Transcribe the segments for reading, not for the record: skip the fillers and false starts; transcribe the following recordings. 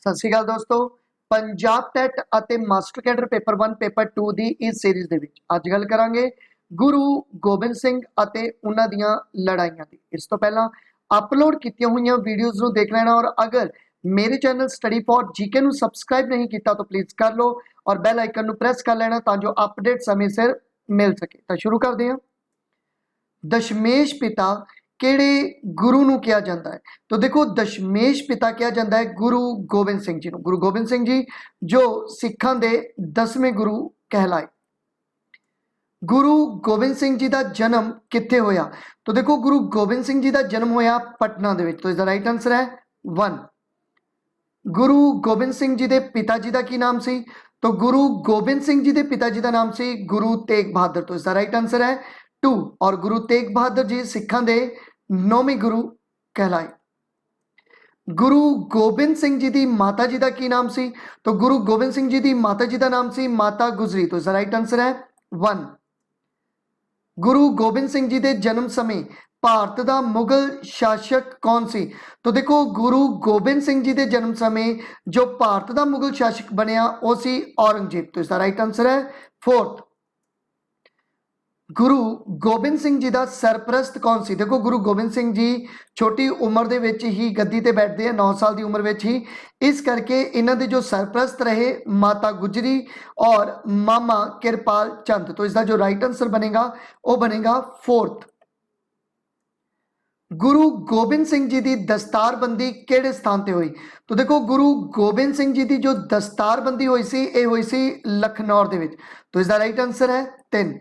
ਸਤਿ ਸ਼੍ਰੀ ਅਕਾਲ ਦੋਸਤੋ। ਪੰਜਾਬ ਟੈਟ ਅਤੇ ਮਾਸਟਰ ਕੈਡਰ ਪੇਪਰ 1 ਪੇਪਰ 2 ਦੀ ਇਸ ਸੀਰੀਜ਼ ਦੇ ਵਿੱਚ ਅੱਜ ਗੱਲ ਕਰਾਂਗੇ ਗੁਰੂ ਗੋਬਿੰਦ ਸਿੰਘ ਅਤੇ ਉਹਨਾਂ ਦੀਆਂ ਲੜਾਈਆਂ ਦੀ। ਇਸ ਤੋਂ ਪਹਿਲਾਂ ਅਪਲੋਡ ਕੀਤੀਆਂ ਹੋਈਆਂ ਵੀਡੀਓਜ਼ ਨੂੰ ਦੇਖ ਲੈਣਾ ਔਰ ਅਗਰ मेरे चैनल स्टडी फॉर जीके ਨੂੰ ਸਬਸਕ੍ਰਾਈਬ नहीं किया तो प्लीज़ कर लो और बैल आइकन ਨੂੰ प्रेस कर लेना ਤਾਂ ਜੋ अपडेट समय सिर मिल सके। तो शुरू करते हैं। दशमेश पिता ਕਿਹੜੇ ਗੁਰੂ ਨੂੰ ਕਿਹਾ ਜਾਂਦਾ ਹੈ? तो देखो दशमेश पिता ਕਿਹਾ ਜਾਂਦਾ ਹੈ गुरु गोबिंद सिंह जी ਨੂੰ। गुरु गोबिंद सिंह जी जो सिखां ਦੇ 10वें गुरु कहलाए। गुरु गोबिंद सिंह जी का जन्म कित्थे होया? तो देखो गुरु गोबिंद सिंह जी का जन्म होया पटना दे विच। तो इसका राइट आंसर है 1। गुरु गोबिंद सिंह जी के पिता जी का की नाम सी? तो गुरु गोबिंद सिंह जी के पिता जी का नाम सी गुरु तेग बहादुर। तो इसका राइट आंसर है 2। और गुरु तेग बहादुर जी सिखां दे 9वें गुरु कहलाए। गुरु गोबिंद सिंह जी की माता जी का की नाम सी? तो गुरु गोबिंद सिंह जी की माता जी का नाम सी माता गुजरी। तो इसका राइट आंसर है 1। गुरु गोबिंद सिंह जी के जन्म समय भारत का मुगल शासक कौन सी? तो देखो गुरु गोबिंद सिंह जी के जन्म समय जो भारत का मुगल शासक बनया वो सी औरंगजेब। तो इसका राइट आंसर है 4। गुरु गोबिंद सिंह जी का सरप्रस्त कौन सी? देखो गुरु गोबिंद सिंह जी छोटी उम्र दे विच ही गद्दी ते बैठते हैं, 9 साल की उम्र विच ही। इस करके इन्हां दे जो सरप्रस्त रहे माता गुजरी और मामा किरपाल चंद। तो इसका जो राइट आंसर बनेगा वो बनेगा 4th। गुरु गोबिंद सिंह जी की दस्तारबंदी किहड़े स्थान ते हुई? तो देखो गुरु गोबिंद सिंह जी की जो दस्तारबंदी हुई सी ये हुई सी लखनौर दे विच। तो इसका राइट आंसर है 3।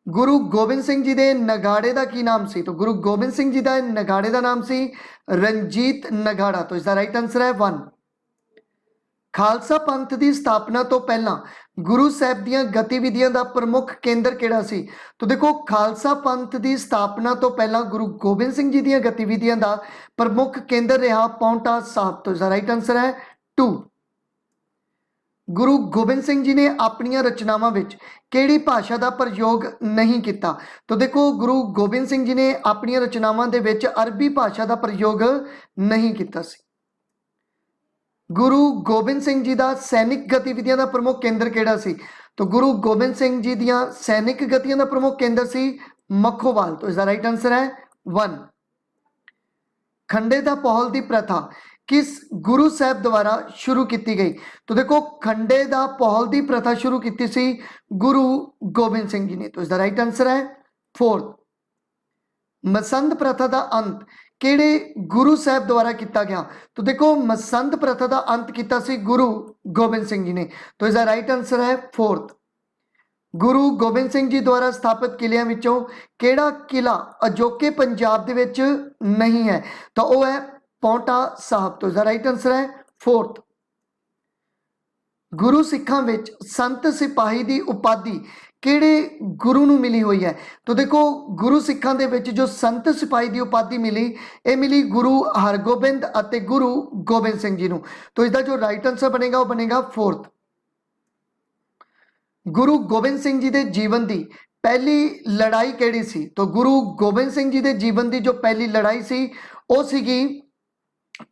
गुरु गोबिंद सिंह जी के नगाड़े का की नाम सी? तो गुरु गोबिंद सिंह जी का नगाड़े का नाम सी रंजीत नगाड़ा। तो इसका राइट आंसर है 1। खालसा पंथ की स्थापना तो पहला गुरु साहब दी गतिविधियां का प्रमुख केंद्र किहड़ा सी? तो देखो खालसा पंथ की स्थापना तो पहला गुरु गोबिंद सिंह जी दी गतिविधियां का प्रमुख केंद्र रहा पाउंटा साहब। तो इसका राइट आंसर है 2। गुरु गोबिंद सिंह जी ने अपनी रचनावां विच किहड़ी भाषा का प्रयोग नहीं किया? तो देखो गुरु गोबिंद सिंह जी ने अपनी रचनावां दे विच अरबी भाषा का प्रयोग नहीं किया सी। गुरु गोबिंद सिंह जी का सैनिक गतिविधियां का प्रमुख केंद्र किहड़ा सी? तो गुरु गोबिंद सिंह जी दियां सैनिक गतिविधियां का प्रमुख केंद्र सी मखोवाल। तो इसका राइट आंसर है 1। खंडे दा पहल की प्रथा किस गुरु साहब द्वारा शुरू की गई? तो देखो खंडे दा पहल की प्रथा शुरू की सी गुरु गोबिंद सिंह जी ने। तो इसका राइट आंसर है 4th। मसंद प्रथा का अंत किहड़े गुरु साहब द्वारा किया गया? तो देखो मसंद प्रथा का अंत किया सी गुरु गोबिंद सिंह जी ने। तो इसका राइट आंसर है 4th। गुरु गोबिंद सिंह जी द्वारा स्थापित किलियां विचों किहड़ा किला अजोके पंजाब दे विच नहीं है? तो वह है पाउंटा साहब। तो इसका राइट आंसर है 4th। गुरु सिखां विच संत सिपाही की उपाधि किहड़े गुरु नूं मिली हुई है? तो देखो गुरु सिखां दे विच जो संत सिपाही की उपाधि मिली ये मिली गुरु हरगोबिंद अते गुरु गोबिंद सिंह जी नूं। तो इसका जो राइट आंसर बनेगा वो बनेगा 4th। गुरु गोबिंद सिंह जी के जीवन की पहली लड़ाई किहड़ी सी? तो गुरु गोबिंद सिंह जी के जीवन की जो पहली लड़ाई सी वो सीगी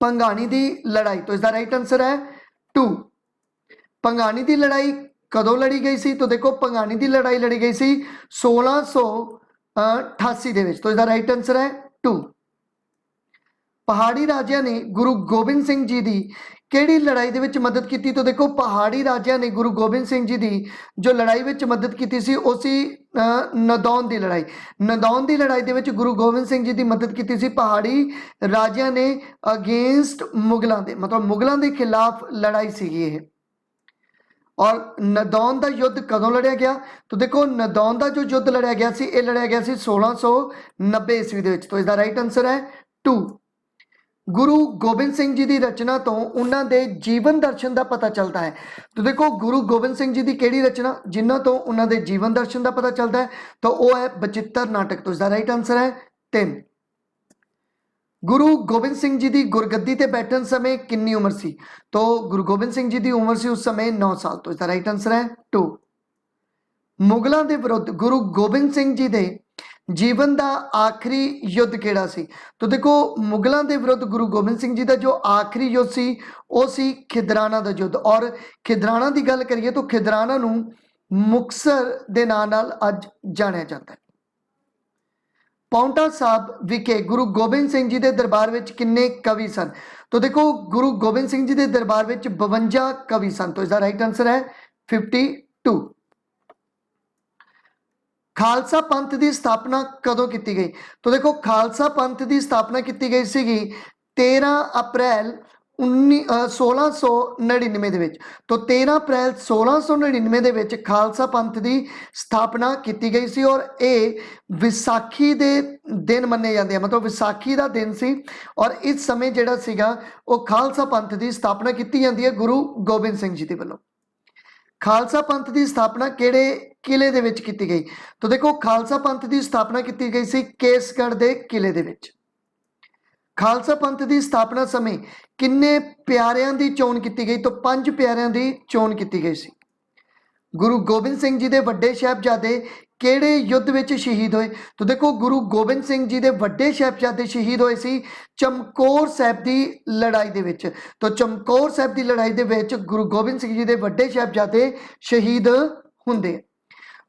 भंगाणी की लड़ाई। तो इसका राइट आंसर है 2। भंगाणी की लड़ाई कदों लड़ी गई सी? तो देखो भंगाणी की लड़ाई लड़ी गई सी 1688 दे विच। तो इसका राइट आंसर है 2। पहाड़ी राजिया ने गुरु गोबिंद सिंह जी की किहड़ी लड़ाई दे विच मदद की? तो देखो पहाड़ी राजिया ने गुरु गोबिंद सिंह जी की जो लड़ाई विच मदद की सी वो सी नदौन की लड़ाई। नदौन की लड़ाई दे विच गुरु गोबिंद सिंह जी की मदद की सी पहाड़ी राजिया ने अगेंस्ट मुगलों के, मतलब मुगलों के खिलाफ लड़ाई सीगी ये। और नदौन का युद्ध कदों लड़िया गया? तो देखो नदौन का जो युद्ध लड़िया गया सी ये लड़िया गया सी 1690 ईस्वी दे विच। तो इसका राइट आंसर है 2। गुरु गोबिंद सिंह जी की रचना तो उन्होंने दे जीवन दर्शन का पता चलता है। तो देखो गुरु गोबिंद सिंह जी की किहड़ी रचना जिन्हों तो उन्होंने जीवन दर्शन का पता चलता है? तो वह है बचित्र नाटक। तो इसका राइट आंसर है 3। गुरु गोबिंद सिंह जी की गुरगद्दी ते बैठन समय कितनी उम्र सी? तो गुरु गोबिंद सिंह जी की उम्र सी उस समय 9 साल। तो इसका राइट आंसर है 2। मुगलों के विरुद्ध गुरु गोबिंद सिंह जी के ਜੀਵਨ ਦਾ ਆਖਰੀ ਯੁੱਧ ਕਿਹੜਾ ਸੀ? तो देखो मुगलों के विरुद्ध गुरु गोबिंद सिंह जी का जो आखिरी युद्ध सी वो सी खिदराना का युद्ध। और खिदराना की गल करिए तो खिदराना नूं मुक्तसर के नाम नाल अज जानिया जाता है। पाउंटा साहब विखे गुरु गोबिंद सिंह जी के दरबार में किन्ने कवि सन? तो देखो गुरु गोबिंद सिंह जी के दरबार में 52 कवि सन। तो इसका राइट आंसर है 52। खालसा पंथ की स्थापना कदों की गई? तो देखो खालसा पंथ की स्थापना की गई सी 13 अप्रैल 1699 तो 13 अप्रैल 1699 खालसा पंथ की स्थापना की गई सी। और ये विसाखी के दिन मन्ने जाते हैं, मतलब विसाखी का दिन सी। और इस समय जिहड़ा सीगा वो खालसा पंथ की स्थापना की जाती है गुरु गोबिंद सिंह जी के वल्लों। खालसा पंथ की स्थापना किहड़े किले दे विच की गई? तो देखो खालसा पंथ की स्थापना की गई सी केसगढ़ के किले दे विच। खालसा पंथ की स्थापना समय किन्ने प्यारियां की चोण की गई? तो 5 प्यारियां की चोण की गई सी। गुरु गोबिंद सिंह जी के वड्डे साहिबजादे किहड़े युद्ध विच शहीद होए? तो देखो गुरु गोबिंद सिंह जी के वड्डे साहिबजादे शहीद होए सी चमकौर साहिब की लड़ाई दे विच। तो चमकौर साहिब की लड़ाई दे विच गुरु गोबिंद सिंह जी के वड्डे साहिबजादे शहीद हुंदे।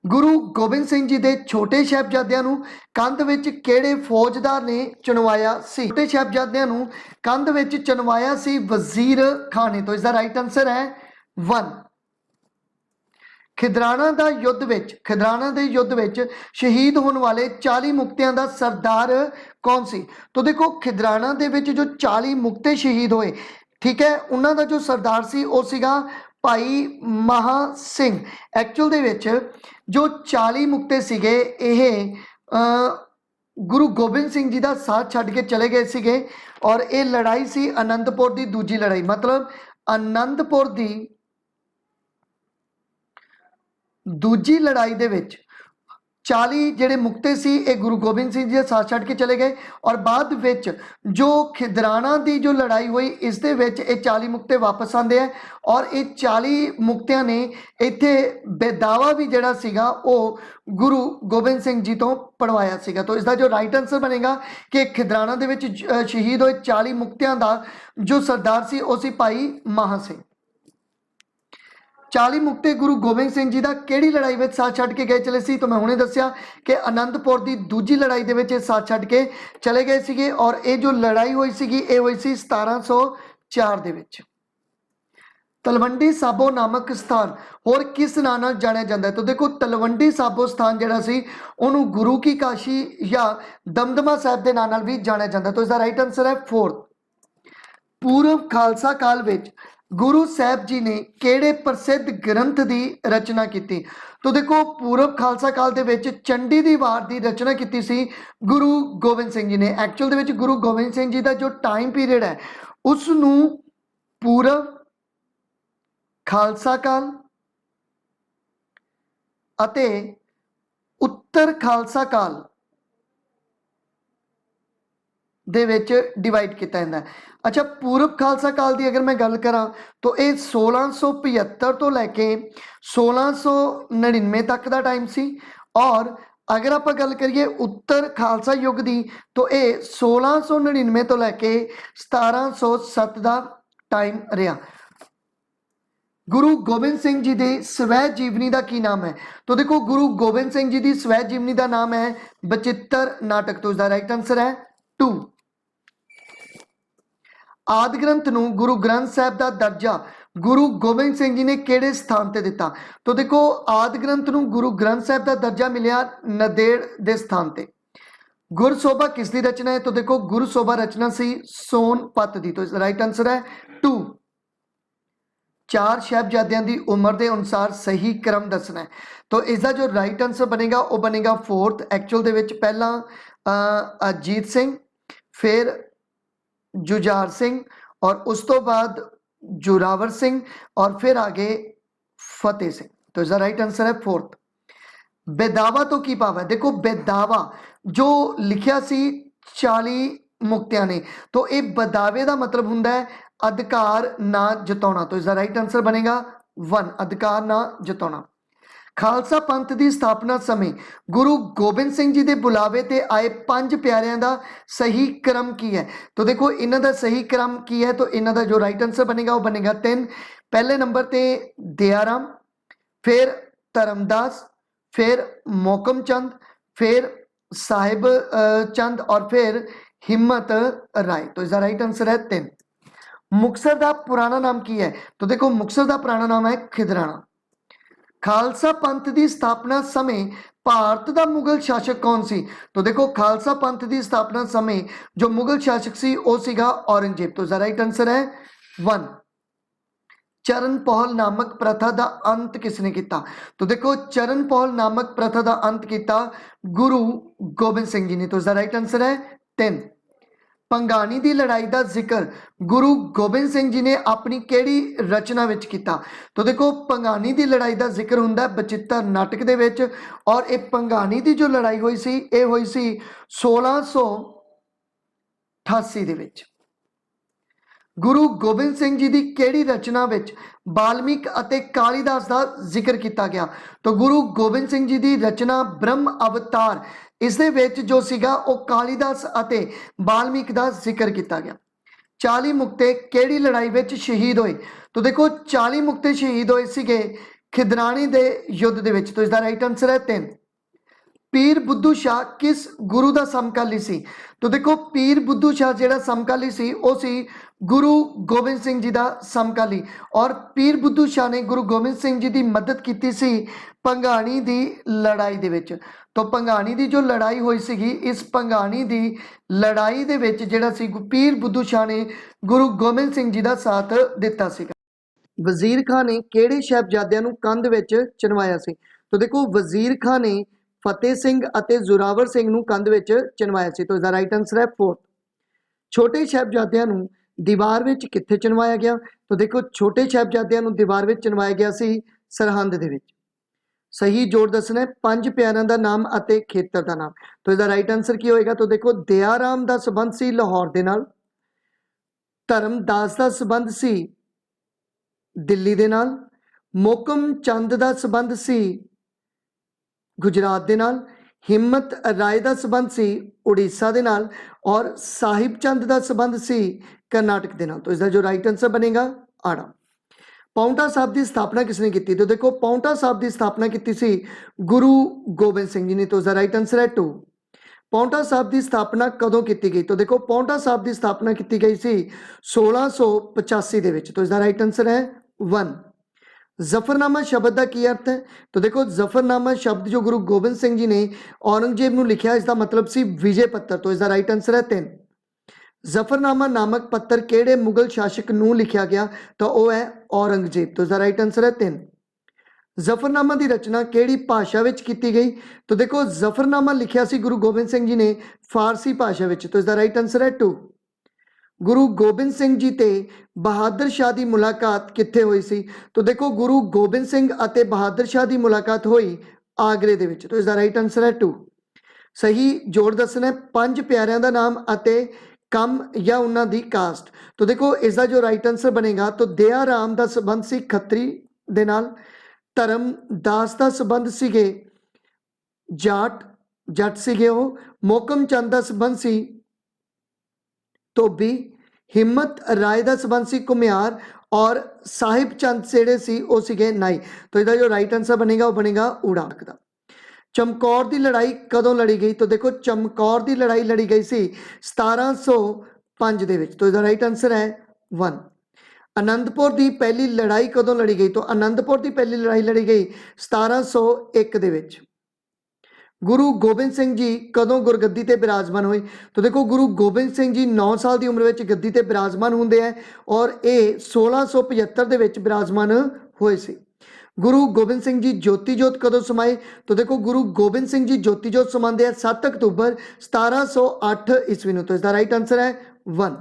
गुरु गोबिंद सिंह जी के छोटे साहिबजादियां नूं कंध विच किहड़े फौजदार ने चुनवाया सी? छोटे साहिबजादियां नूं कंध विच चुनवाया सी वजीर खान ने। तो इसका राइट आंसर है 1। खिदराना दा युद्ध विच खिदराना दे युद्ध विच शहीद होने वाले 40 मुक्तियां दा सरदार कौन सी? तो देखो खिदराना दे विच जो 40 मुक्ते शहीद होए, ठीक है, उन्हां दा जो सरदार सी वो सीगा भाई महा सिंह। एक्चुअल दे विच जो 40 मुक्ते सीगे ये गुरु गोबिंद सिंह जी का साथ छड्ड के चले गए सीगे। और ये लड़ाई सी आनंदपुर की दूजी लड़ाई, मतलब आनंदपुर की दूजी लड़ाई दे विच 40 जिहड़े मुक्ते सी ये गुरु गोबिंद सिंह जी साथ छड्ड के चले गए। और बाद विच जो खिदराना की जो लड़ाई हुई इस दे विच ये 40 मुक्ते वापस आते हैं। और ये 40 मुक्तियां ने इत्थे बेदावा भी जिहड़ा सीगा वो गुरु गोबिंद सिंह जी तो पढ़वाया सीगा। तो इसका जो राइट आंसर बनेगा कि खिदराना दे विच शहीद होए 40 मुक्तियां का जो सरदार सी वो सी भाई महा सिंह। 40 मुक्ते गुरु गोबिंद सिंह जी का किहड़ी लड़ाई में साथ छड्ड के गए चले सी? तो मैं हुणे दस्सिया कि आनंदपुर की दूजी लड़ाई दे विच साथ छड्ड के चले गए सीगे। और ये जो लड़ाई हुई सीगी ये हुई सी 1704 दे विच। तलवंडी साबो नामक स्थान और किस नाम नाल जानिया जाता है? तो देखो तलवंडी साबो स्थान जिहड़ा सी उहनूं गुरु की काशी या दमदमा साहिब के नाम नाल भी जानिया जाता है। तो इसका राइट आंसर है 4। पूर्व खालसा काल विच गुरु साहब जी ने किहड़े प्रसिद्ध ग्रंथ की रचना की? तो देखो पूर्व खालसा काल दे विच चंडी दी वार की रचना की सी गुरु गोबिंद सिंह जी ने। एक्चुअल दे विच गुरु गोबिंद सिंह जी का जो टाइम पीरियड है उसनूं पूर्व खालसा काल अते उत्तर खालसा काल दे विच डिवाइड किया जाता है। अच्छा पूर्व खालसा काल की अगर मैं गल करा तो ये 1675 तो लैके 1699 तक का टाइम सी। और अगर आप गल करिए उत्तर खालसा युग की तो ये 1699 तो लैके 1707 का टाइम रहा। गुरु गोबिंद सिंह जी की स्वै जीवनी का की नाम है? तो देखो गुरु गोबिंद सिंह जी की स्वै जीवनी का नाम है बचित्र नाटक। तो इसका राइट आंसर है 2। आदि ग्रंथ नूं गुरु ग्रंथ साहिब का दर्जा गुरु गोबिंद सिंह जी ने किहड़े स्थान ते दिता? तो देखो आदि ग्रंथ नूं गुरु ग्रंथ साहिब का दर्जा मिलिया नंदेड़ के स्थान ते। गुरसोभा किसकी रचना है? तो देखो गुरसोभा रचना सी सोनपत दी। तो इसका राइट आंसर है 2। 4 साहिबजादियां की उम्र के अनुसार सही क्रम दसना है। तो इसका जो राइट आंसर बनेगा वो बनेगा 4th। एक्चुअल दे विच पहला अजीत सिंह, फिर जुझार सिंह और उस तो बाद जोरावर सिंह और फिर आगे फतेह सिंह। तो इसका राइट आंसर है 4th। बेदावा तो की भाव है? देखो बेदावा जो लिखिया सी 40 मुक्तियां ने तो ये बदावे का मतलब हुंदा है अधिकार ना जताउणा। तो इसका राइट आंसर बनेगा 1 अधिकार ना जताउणा। ਖਾਲਸਾ ਪੰਥ ਦੀ ਸਥਾਪਨਾ ਸਮੇਂ ਗੁਰੂ ਗੋਬਿੰਦ ਸਿੰਘ ਜੀ ਦੇ ਬੁਲਾਵੇ ਤੇ ਆਏ ਪੰਜ ਪਿਆਰਿਆਂ ਦਾ ਸਹੀ क्रम ਕੀ ਹੈ। तो देखो इन्हां दा सही क्रम की है, तो इन्हां दा जो राइट आंसर बनेगा वो बनेगा 3। पहले नंबर ते दयाराम, फिर धर्मदास, फिर मोकम चंद, फिर साहिब चंद और फिर हिम्मत राय। तो इसका राइट आंसर है 3। मुक्तसर का पुराना नाम की है? तो देखो मुक्तसर का पुराना नाम है खिदराना। खालसा पंथ की स्थापना समय भारत का मुगल शासक कौन सी? तो देखो खालसा पंथ की स्थापना समय जो मुगल शासक सी वो सीगा औरंगजेब। तो इसका राइट आंसर है 1। चरण पहल नामक प्रथा का अंत किसने किया? तो देखो चरण पहल नामक प्रथा का अंत किया गुरु गोबिंद सिंह जी ने। तो इसका राइट आंसर है 3। पंगानी की लड़ाई का जिक्र गुरु गोबिंद सिंह जी ने अपनी केड़ी रचना विच किया? तो देखो पंगानी की लड़ाई का जिक्र हुंदा बचित्र नाटक दे विच, और ये पंगानी की जो लड़ाई हुई सी ये हुई सी 1688 दे विच। गुरु गोबिंद सिंह जी की केड़ी रचना विच वाल्मीकि अते कालीदास का जिक्र किया गया? तो गुरु गोबिंद सिंह जी की रचना ब्रह्म अवतार, इस दे विच जो सीगा वो कालीदास अते वाल्मीकि का जिक्र किया गया। 40 मुक्ते केड़ी लड़ाई विच शहीद होए? तो देखो 40 मुक्ते शहीद होए सीगे खिदरानी दे युद्ध दे विच। तो इसका राइट आंसर है 3। पीर बुद्धू शाह किस गुरु का समकाली सी? तो देखो पीर बुद्धू शाह जिहड़ा समकाली सी वो सी गुरु गोबिंद सिंह जी का समकाली, और पीर बुद्धू शाह ने गुरु गोबिंद सिंह जी की मदद की सी पंगाणी की लड़ाई दे विच। तो पंगाणी की जो लड़ाई हुई सी इस पंगाणी की लड़ाई दे विच जिहड़ा सी पीर बुद्धू शाह ने गुरु गोबिंद सिंह जी का साथ दिता सीगा। वजीर खान ने किहड़े साहिबजादियां नूं कंध विच चनवाया सी? तो देखो वजीर खान ने फतेह सिंह अते जोरावर सिंह नूं कंध विच चनवाया सी। तो इसका राइट आंसर है 4। छोटे साहिबजादियां नूं दीवार विच कित्थे चनवाया गया? तो देखो छोटे साहिबजादियां नूं दीवार विच चनवाया गया सी सरहंद दे विच। सही जोड़ दसना है 5 प्यारिਆਂ ਦਾ नाम अते खेतर ਦਾ नाम। तो इसका राइट आंसर की होएगा? तो देखो दयाराम ਦਾ संबंध सी लाहौर ਦੇ ਨਾਲ, धर्मदास ਦਾ संबंध सी दिल्ली ਦੇ ਨਾਲ, मोकम चंद ਦਾ संबंध सी गुजरात ਦੇ ਨਾਲ, हिम्मत राय का संबंध सी उड़ीसा दे नाल, और साहिब चंद का संबंध सी कर्नाटक दे नाल। तो इसका जो राइट आंसर बनेगा आड़ा। पाउंटा साहब की स्थापना किसने की? तो देखो पाउंटा साहब की स्थापना की सी गुरु गोबिंद सिंह जी ने। तो इसका राइट आंसर है 2। पाउंटा साहब की स्थापना कदों की गई? तो देखो पाउंटा साहब की स्थापना की गई सी 1685 दे विच। तो इसका राइट आंसर है 1। जफरनामा शब्द का की अर्थ है? तो देखो जफरनामा शब्द जो गुरु गोबिंद सिंह जी ने औरंगजेब नूं लिखिया इसका मतलब सी विजय पत्र। तो इसका राइट आंसर है 3। जफरनामा नामक पत्र केड़े मुगल शासक नूं लिखिया गया? तो वह है औरंगजेब। तो इसका राइट आंसर है 3। जफरनामा की रचना केड़ी भाषा विच कीती गई? तो देखो जफरनामा लिखिया सी गुरु गोबिंद सिंह जी ने फारसी भाषा विच। तो इसका राइट आंसर है 2। गुरु गोबिंद सिंह जी ते बहादुर शाह की मुलाकात कित्थे हुई सी? तो देखो गुरु गोबिंद सिंह अते बहादुर शाह की मुलाकात हुई आगरे दे विच। तो इसका राइट आंसर है 2। सही जोड़ दसना है 5 प्यारिਆਂ ਦਾ नाम अते कम या उन्हां दी कास्ट। तो देखो इसका जो राइट आंसर बनेगा तो दयाराम का संबंध सी खत्री दे नाल, धर्मदास का संबंध सीगे जट सीगे वो, मोकम चंद का संबंध सी धोबी, हिम्मत राय का संबंध सी घुमियार, और साहिब चंद जेड़े सी वो सीगे नाई। तो इसका जो राइट आंसर बनेगा वो बनेगा ऊड़ा। चमकौर की लड़ाई कदों लड़ी गई? तो देखो चमकौर की लड़ाई लड़ी गई सी 1705 दे विच। तो इसका राइट आंसर है 1। आनंदपुर की पहली लड़ाई कदों लड़ी गई? तो आनंदपुर की पहली लड़ाई लड़ी गई 1701 दे विच। गुरु गोबिंद सिंह जी कदों गुरगद्दी ते विराजमान हुए? तो देखो गुरु गोबिंद सिंह जी 9 साल की उम्र में गद्दी ते विराजमान होंगे हैं, और ये 1675 दे विच विराजमान हुए सी। गुरु गोबिंद सिंह जी ज्योति जोत कदों समाए? तो देखो गुरु गोबिंद सिंह जी ज्योति जोत समाते हैं 7 अक्तूबर 1708 ईस्वी में। तो इसका राइट आंसर है 1।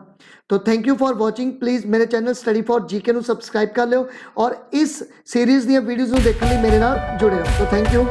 तो thank you for watching. Please मेरे चैनल स्टडी फॉर जीके नूं सबसक्राइब कर लो, और इस सीरीज़ दी वीडियोज़ नूं देखने लिए मेरे नाल जुड़े रहो। तो थैंक यू।